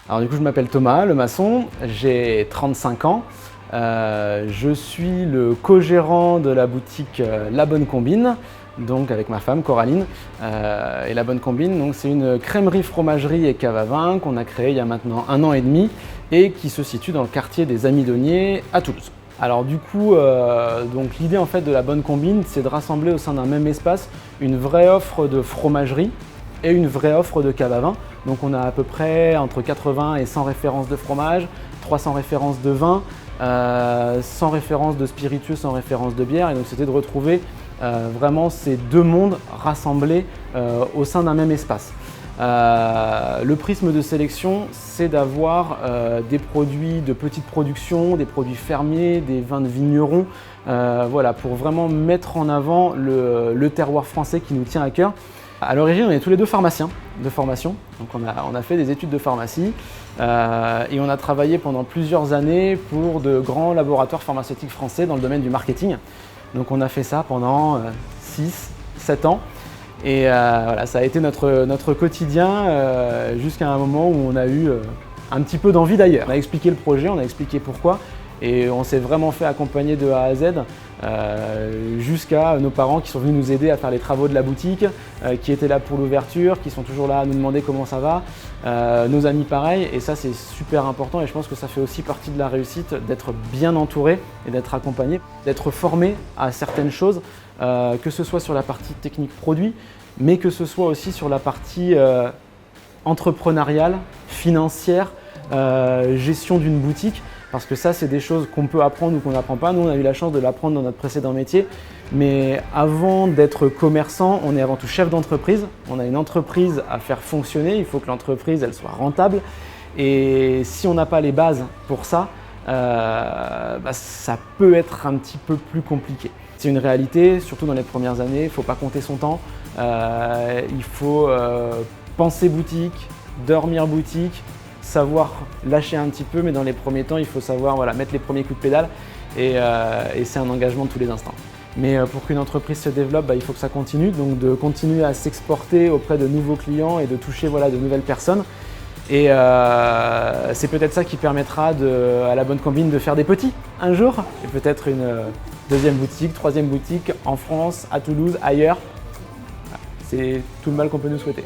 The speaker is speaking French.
Alors du coup, je m'appelle Thomas Lemasson, j'ai 35 ans. Je suis le co-gérant de la boutique La Bonne Combine, donc avec ma femme Coraline. Et La Bonne Combine, donc c'est une crèmerie, fromagerie et cave à vin qu'on a créée il y a maintenant 1 an et demi et qui se situe dans le quartier des Amidonniers à Toulouse. Alors du coup, donc l'idée en fait de La Bonne Combine, c'est de rassembler au sein d'un même espace une vraie offre de fromagerie et une vraie offre de cave à vin. Donc on a à peu près entre 80 et 100 références de fromage, 300 références de vin, 100 références de spiritueux, 100 références de bière. Et donc c'était de retrouver vraiment ces deux mondes rassemblés au sein d'un même espace. Le prisme de sélection, c'est d'avoir des produits de petite production, des produits fermiers, des vins de vignerons, voilà, pour vraiment mettre en avant le terroir français qui nous tient à cœur. À l'origine, on est tous les deux pharmaciens de formation, donc on a fait des études de pharmacie et on a travaillé pendant plusieurs années pour de grands laboratoires pharmaceutiques français dans le domaine du marketing. Donc on a fait ça pendant 6-7 ans et voilà, ça a été notre quotidien jusqu'à un moment où on a eu un petit peu d'envie d'ailleurs. On a expliqué le projet, on a expliqué pourquoi et on s'est vraiment fait accompagner de A à Z jusqu'à nos parents qui sont venus nous aider à faire les travaux de la boutique, qui étaient là pour l'ouverture, qui sont toujours là à nous demander comment ça va, nos amis pareil, et ça c'est super important et je pense que ça fait aussi partie de la réussite d'être bien entouré et d'être accompagné, d'être formé à certaines choses, que ce soit sur la partie technique produit, mais que ce soit aussi sur la partie entrepreneuriale, financière, gestion d'une boutique. Parce que ça, c'est des choses qu'on peut apprendre ou qu'on n'apprend pas. Nous, on a eu la chance de l'apprendre dans notre précédent métier. Mais avant d'être commerçant, on est avant tout chef d'entreprise. On a une entreprise à faire fonctionner. Il faut que l'entreprise elle soit rentable. Et si on n'a pas les bases pour ça, ça peut être un petit peu plus compliqué. C'est une réalité, surtout dans les premières années. Il ne faut pas compter son temps. Il faut penser boutique, dormir boutique, savoir lâcher un petit peu, mais dans les premiers temps, il faut savoir mettre les premiers coups de pédale et c'est un engagement de tous les instants. Mais pour qu'une entreprise se développe, il faut que ça continue, donc de continuer à s'exporter auprès de nouveaux clients et de toucher de nouvelles personnes. Et c'est peut-être ça qui permettra à La Bonne Combine de faire des petits un jour, et peut-être une deuxième boutique, troisième boutique en France, à Toulouse, ailleurs. C'est tout le mal qu'on peut nous souhaiter.